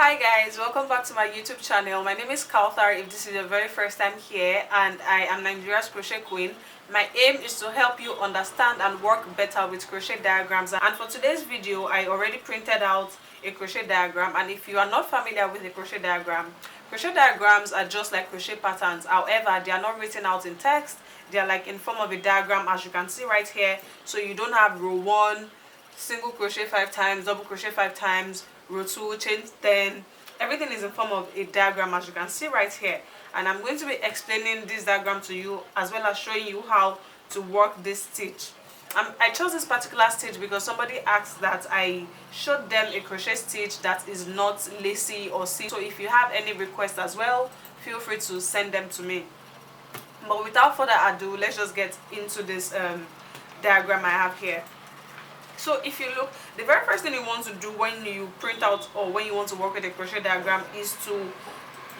Hi guys, welcome back to my YouTube channel. My name is Kauthar if this is your very first time here, and I am Nigeria's crochet queen. My aim is to help you understand and work better with crochet diagrams, and for today's video I already printed out a crochet diagram. And if you are not familiar with a crochet diagrams are just like crochet patterns. However, they are not written out in text. They are like in form of a diagram, as you can see right here. So you don't have row 1 single crochet 5 times, double crochet 5 times, row 2 chain 10. Everything is in form of a diagram, as you can see right here, and I'm going to be explaining this diagram to you as well as showing you how to work this stitch. I chose this particular stitch because somebody asked that I showed them a crochet stitch that is not lacy or see. So if you have any requests as well, feel free to send them to me. But without further ado, let's just get into this diagram I have here. So if you look, the very first thing you want to do when you print out or when you want to work with a crochet diagram is to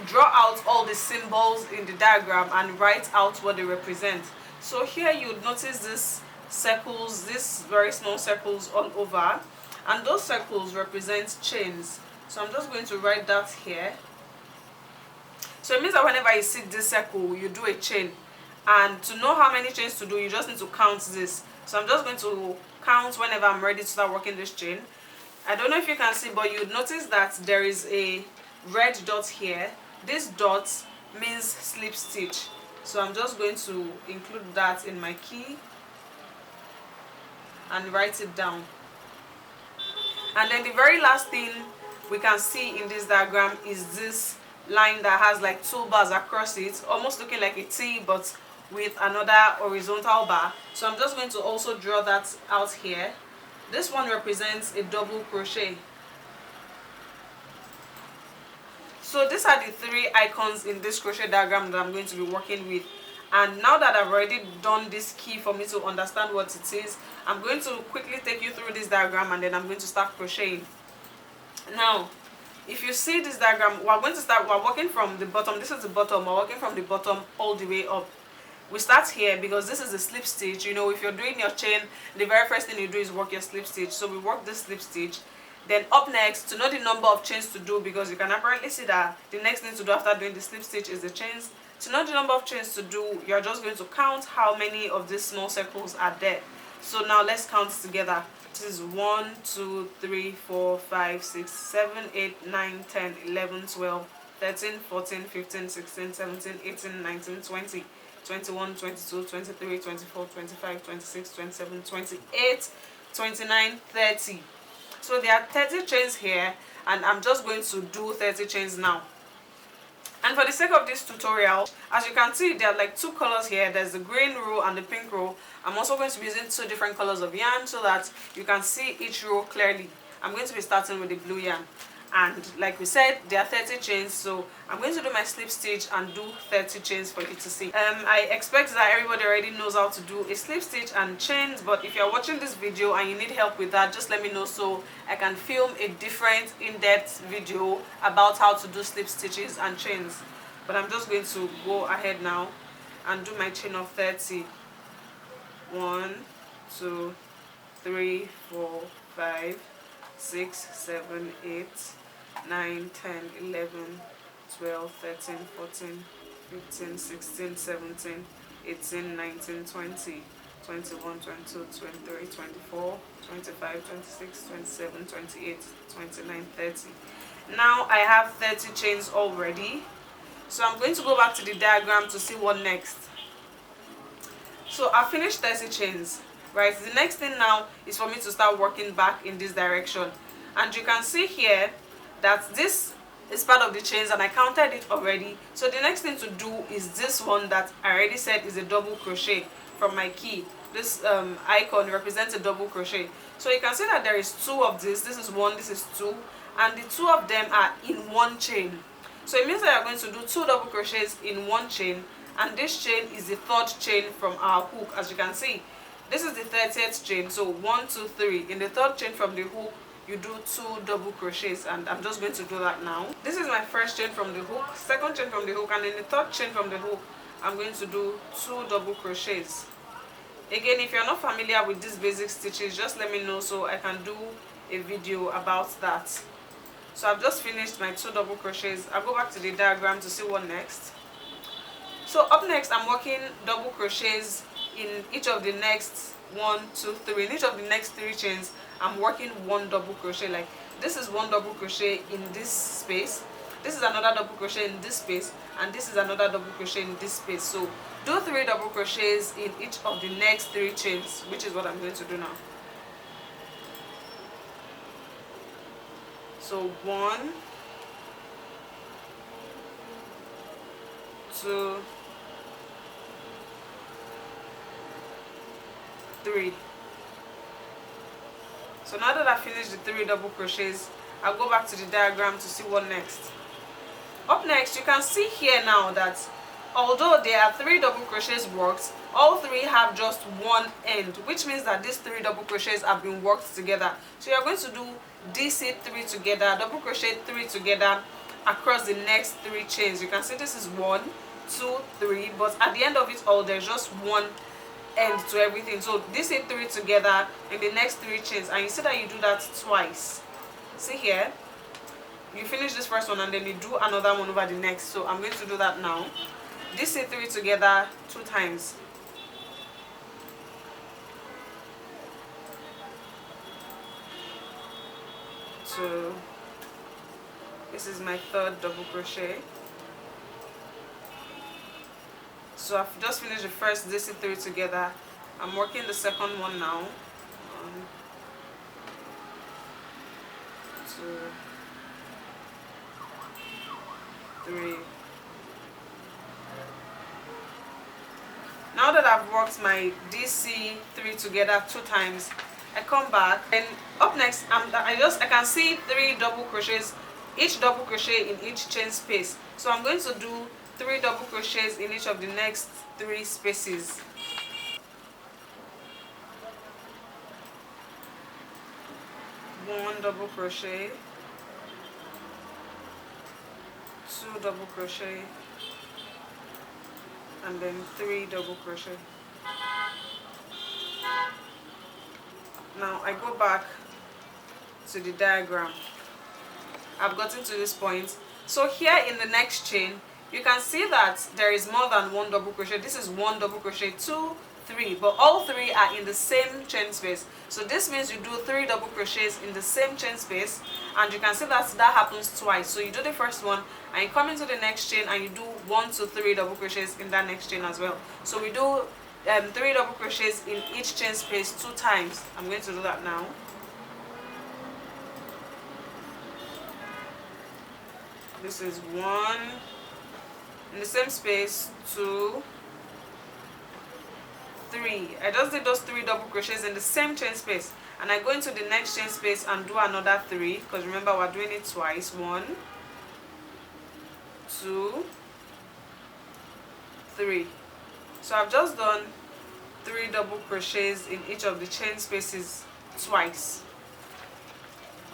draw out all the symbols in the diagram and write out what they represent. So here you notice these circles, these very small circles all over, and those circles represent chains. So I'm just going to write that here. So it means that whenever you see this circle, you do a chain, and to know how many chains to do, you just need to count this. So I'm just going to count whenever I'm ready to start working this chain. I don't know if you can see, but you notice that there is a red dot here. This dot means slip stitch, so I'm just going to include that in my key and write it down. And then the very last thing we can see in this diagram is this line that has like 2 bars across it, almost looking like a T but with another horizontal bar. So I'm just going to also draw that out here. This one represents a double crochet. So these are the 3 icons in this crochet diagram that I'm going to be working with. And now that I've already done this key for me to understand what it is, I'm going to quickly take you through this diagram and then I'm going to start crocheting. Now, if you see this diagram, we're working from the bottom. This is the bottom. We're working from the bottom all the way up. We start here because this is the slip stitch. You know, if you're doing your chain, the very first thing you do is work your slip stitch. So we work this slip stitch. Then up next, to know the number of chains to do, because you can apparently see that the next thing to do after doing the slip stitch is the chains. To know the number of chains to do, you're just going to count how many of these small circles are there. So now let's count together. This is 1, 2, 3, 4, 5, 6, 7, 8, 9, 10, 11, 12, 13, 14, 15, 16, 17, 18, 19, 20. 21, 22, 23, 24, 25, 26, 27, 28, 29, 30. So there are 30 chains here, and I'm just going to do 30 chains now. And for the sake of this tutorial, as you can see, there are like 2 colors here. There's the green row and the pink row. I'm also going to be using 2 different colors of yarn so that you can see each row clearly. I'm going to be starting with the blue yarn. And like we said, there are 30 chains, so I'm going to do my slip stitch and do 30 chains for you to see. I expect that everybody already knows how to do a slip stitch and chains, but if you're watching this video and you need help with that, just let me know so I can film a different in-depth video about how to do slip stitches and chains. But I'm just going to go ahead now and do my chain of 30. 1, 2, 3, 4, 5, 6, 7, 8, 9, 10, 11, 12, 13, 14, 15, 16, 17, 18, 19, 20, 21, 22, 23, 24, 25, 26, 27, 28, 29, 30. Now I have 30 chains already. So I'm going to go back to the diagram to see what next. So I finished 30 chains. Right, the next thing now is for me to start working back in this direction, and you can see here that this is part of the chains and I counted it already. So the next thing to do is this one that I already said is a double crochet from my key. This icon represents a double crochet. So you can see that there is 2 of this. This is 1, this is 2, and the 2 of them are in 1 chain. So it means that you're going to do 2 double crochets in 1 chain, and this chain is the 3rd chain from our hook. As you can see, this is the 30th chain. So 1, 2, 3. In the 3rd chain from the hook, you do 2 double crochets, and I'm just going to do that now. This is my 1st chain from the hook, 2nd chain from the hook, and in the 3rd chain from the hook, I'm going to do 2 double crochets. Again, if you're not familiar with these basic stitches, just let me know so I can do a video about that. So I've just finished my 2 double crochets. I'll go back to the diagram to see what next. So up next, I'm working double crochets in each of the next 1, 2, 3. In each of the next 3 chains, I'm working 1 double crochet. Like this is 1 double crochet in this space, this is another double crochet in this space, and this is another double crochet in this space. So do 3 double crochets in each of the next 3 chains, which is what I'm going to do now. So 1, 2, 3. So now that I've finished the 3 double crochets, I'll go back to the diagram to see what next. Up next, you can see here now that although there are 3 double crochets worked, all 3 have just one end, which means that these 3 double crochets have been worked together. So you're going to do DC 3 together, double crochet 3 together across the next 3 chains. You can see this is 1, 2, 3, but at the end of it all, there's just one end to everything. So DC 3 together in the next 3 chains, and you see that you do that twice. See here, you finish this first one and then you do another one over the next. So I'm going to do that now. DC 3 together 2 times. So this is my 3rd double crochet. So I've just finished the first DC 3 together. I'm working the second one now. 1, 2, 3. Now that I've worked my DC 3 together 2 times, I come back, and up next I can see 3 double crochets, each double crochet in each chain space. So I'm going to do 3 double crochets in each of the next 3 spaces. One double crochet, 2 double crochet, and then 3 double crochet. Now I go back to the diagram. I've gotten to this point. So here in the next chain, you can see that there is more than 1 double crochet. This is 1 double crochet, 2, 3, but all 3 are in the same chain space. So this means you do 3 double crochets in the same chain space, and you can see that that happens twice. So you do the first one and you come into the next chain and you do 1 to 3 double crochets in that next chain as well. So we do 3 double crochets in each chain space 2 times. I'm going to do that now. This is 1 in the same space, 2, 3. I just did those 3 double crochets in the same chain space, and I go into the next chain space and do another 3, because remember we're doing it twice. 1, 2, 3. So I've just done 3 double crochets in each of the chain spaces twice.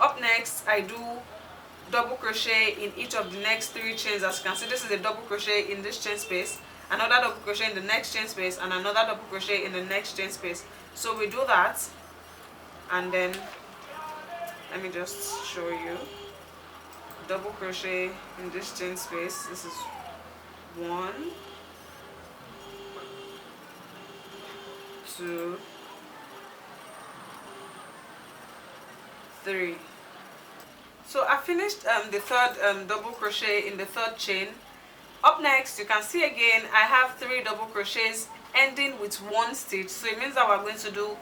Up next, I do double crochet in each of the next 3 chains. As you can see, this is a double crochet in this chain space, another double crochet in the next chain space, and another double crochet in the next chain space. So we do that, and then let me just show you. Double crochet in this chain space. This is 1, 2, 3. So I finished the 3rd double crochet in the 3rd chain. Up next, you can see again I have 3 double crochets ending with 1 stitch. So it means that we're going to do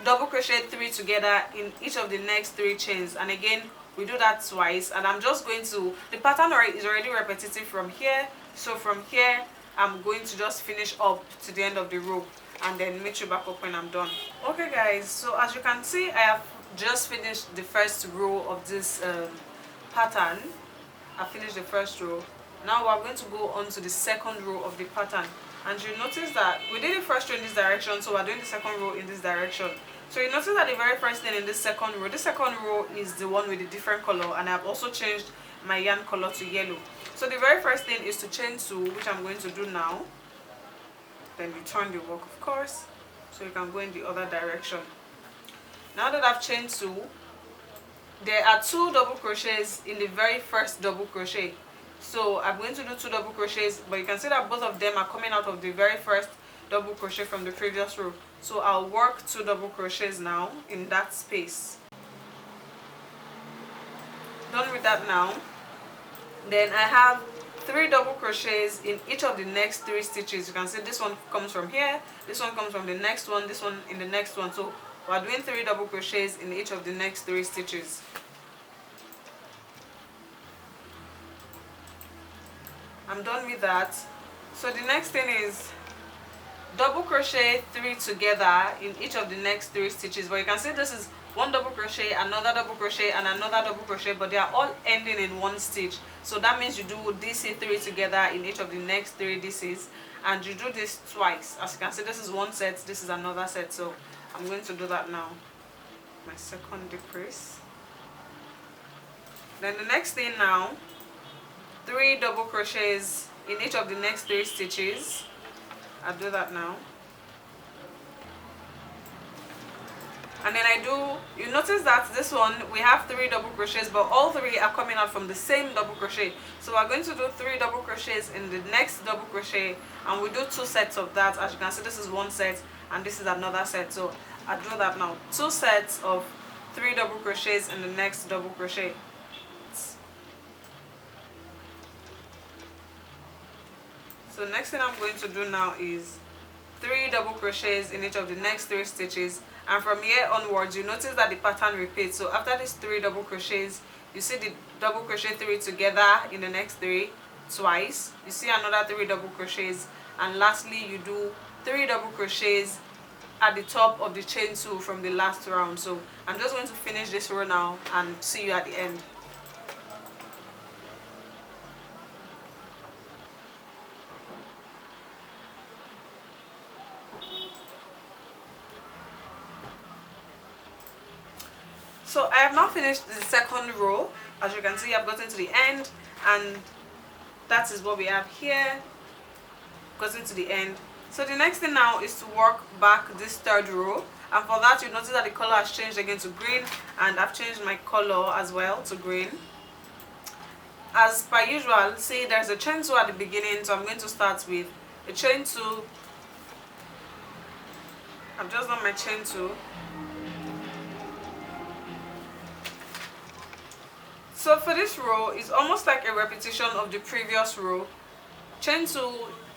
double crochet 3 together in each of the next 3 chains, and again we do that twice. And I'm just going to, the pattern is already repetitive from here, so from here I'm going to just finish up to the end of the row and then meet you back up when I'm done. Okay guys, so as you can see, I have just finished the first row of this pattern. I finished the first row. Now we're going to go on to the second row of the pattern, and you notice that we did the first row in this direction, so we're doing the second row in this direction. So you notice that the very first thing in this second row is the one with the different color, and I've also changed my yarn color to yellow. So the very first thing is to chain 2, which I'm going to do now. Then you turn the work, of course, so you can go in the other direction. Now that I've chained 2, there are 2 double crochets in the very first double crochet. So I'm going to do 2 double crochets, but you can see that both of them are coming out of the very first double crochet from the previous row. So I'll work 2 double crochets now in that space. Done with that now. Then I have 3 double crochets in each of the next 3 stitches. You can see this one comes from here, this one comes from the next one, this one in the next one. So we're doing 3 double crochets in each of the next 3 stitches. I'm done with that. So the next thing is double crochet 3 together in each of the next 3 stitches. But you can see this is 1 double crochet, another double crochet, and another double crochet, but they are all ending in 1 stitch. So that means you do DC3 together in each of the next 3 DCs, and you do this twice. As you can see, this is 1 set, this is another set. So I'm going to do that now. My second decrease. Then the next thing now, 3 double crochets in each of the next 3 stitches. I'll do that now. And then you notice that this one we have 3 double crochets, but all 3 are coming out from the same double crochet. So we're going to do 3 double crochets in the next double crochet, and we do 2 sets of that. As you can see, this is 1 set and this is another set. So I'll do that now. 2 sets of 3 double crochets in the next double crochet. So next thing I'm going to do now is 3 double crochets in each of the next 3 stitches, and from here onwards you notice that the pattern repeats. So after these 3 double crochets, you see the double crochet 3 together in the next 3 twice, you see another 3 double crochets, and lastly you do 3 double crochets at the top of the chain 2 from the last round. So I'm just going to finish this row now and see you at the end. So I have now finished the second row. As you can see, I've gotten to the end, and that is what we have here. Gotten to the end. So the next thing now is to work back this third row, and for that you notice that the color has changed again to green, and I've changed my color as well to green. As per usual, see there's a chain 2 at the beginning, so I'm going to start with a chain 2. I've just done my chain 2. So for this row, it's almost like a repetition of the previous row. Chain 2,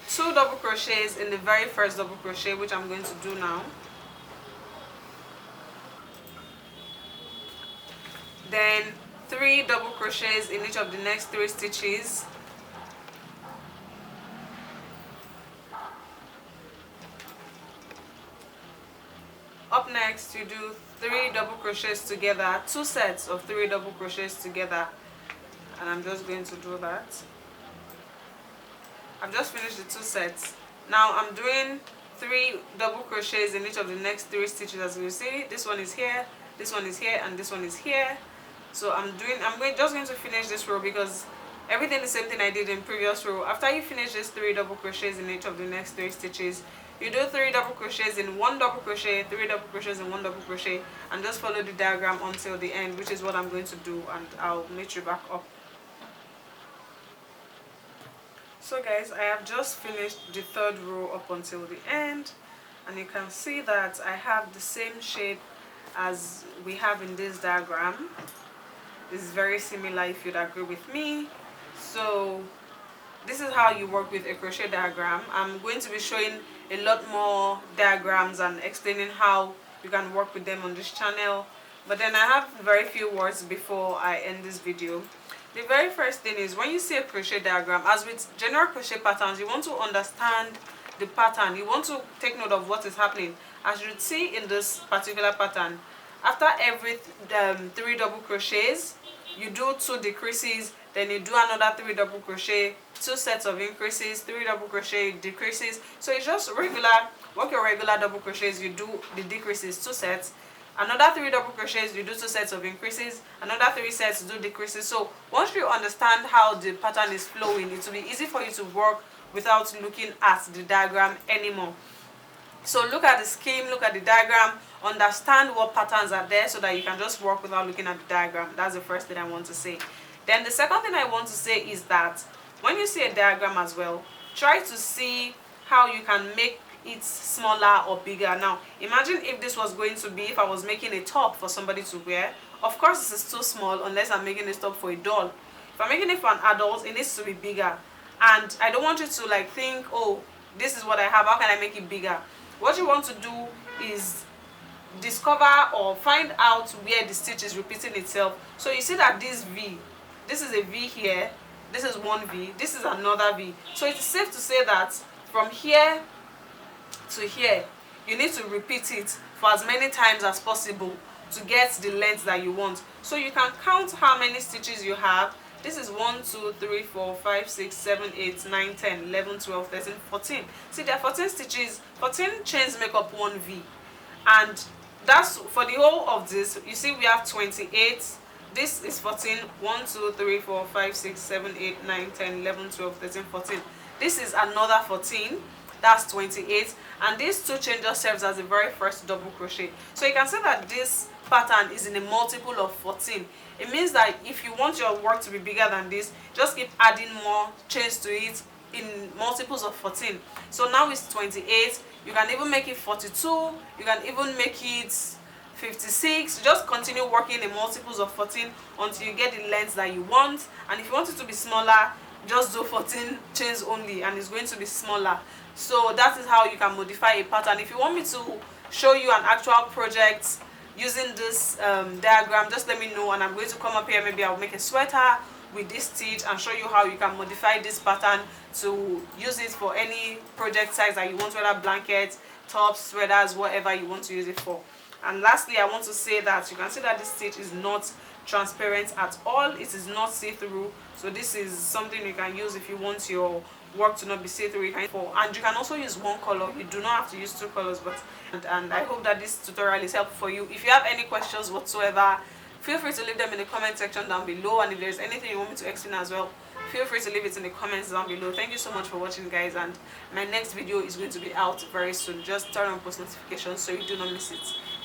2 double crochets in the very first double crochet, which I'm going to do now. Then 3 double crochets in each of the next 3 stitches. Up next, you do 3 double crochets together, 2 sets of 3 double crochets together, and I'm just going to do that. I've just finished the 2 sets. Now I'm doing 3 double crochets in each of the next 3 stitches. As you see, this one is here, this one is here, and this one is here. So just going to finish this row because everything is the same thing I did in previous row. After you finish these 3 double crochets in each of the next 3 stitches, you do 3 double crochets in 1 double crochet, 3 double crochets in 1 double crochet, and just follow the diagram until the end, which is what I'm going to do, and I'll meet you back up. So guys, I have just finished the third row up until the end, and you can see that I have the same shape as we have in this diagram. It's very similar if you'd agree with me. So this is how you work with a crochet diagram. I'm going to be showing a lot more diagrams and explaining how you can work with them on this channel, but then I have very few words before I end this video. The very first thing is, when you see a crochet diagram, as with general crochet patterns, you want to understand the pattern. You want to take note of what is happening. As you see in this particular pattern, after every 3 double crochets, you do 2 decreases, then you do another 3 double crochet, 2 sets of increases, 3 double crochet, decreases. So it's just regular, work your regular double crochets, you do the decreases, 2 sets, another 3 double crochets, you do 2 sets of increases, another 3 sets, do decreases. So once you understand how the pattern is flowing, it will be easy for you to work without looking at the diagram anymore. So look at the scheme, look at the diagram, understand what patterns are there so that you can just work without looking at the diagram. That's the first thing I want to say. Then the second thing I want to say is that when you see a diagram as well, try to see how you can make it smaller or bigger. Now imagine if this was going to be, if I was making a top for somebody to wear. Of course this is too small unless I'm making this top for a doll. If I'm making it for an adult, it needs to be bigger. And I don't want you to like think, oh, this is what I have, how can I make it bigger? What you want to do is discover or find out where the stitch is repeating itself. So you see that this V, this is a V here, this is one V, this is another V. So it's safe to say that from here to here, you need to repeat it for as many times as possible to get the length that you want. So you can count how many stitches you have. This is 1, 2, 3, 4, 5, 6, 7, 8, 9, 10, 11, 12, 13, 14. See, there are 14 stitches, 14 chains make up one V. And that's for the whole of this. You see, we have 28. This is 14. 1, 2, 3, 4, 5, 6, 7, 8, 9, 10, 11, 12, 13, 14. This is another 14. That's 28. And these two chains just serves as the very first double crochet. So you can see that this pattern is in a multiple of 14. It means that if you want your work to be bigger than this, just keep adding more chains to it in multiples of 14. So now it's 28. You can even make it 42. You can even make it 56. Just continue working in multiples of 14 until you get the length that you want. And if you want it to be smaller, just do 14 chains only and it's going to be smaller. So that is how you can modify a pattern. If you want me to show you an actual project using this diagram, just let me know and I'm going to come up here. Maybe I'll make a sweater with this stitch and show you how you can modify this pattern to use it for any project size that you want, whether blankets, tops, sweaters, whatever you want to use it for. And lastly, I want to say that you can see that this stitch is not transparent at all. It is not see-through. So this is something you can use if you want your work to not be see-through. And you can also use one color. You do not have to use two colors. And I hope that this tutorial is helpful for you. If you have any questions whatsoever, feel free to leave them in the comment section down below. And if there's anything you want me to explain as well, feel free to leave it in the comments down below. Thank you so much for watching, guys, and my next video is going to be out very soon. Just turn on post notifications so you do not miss it.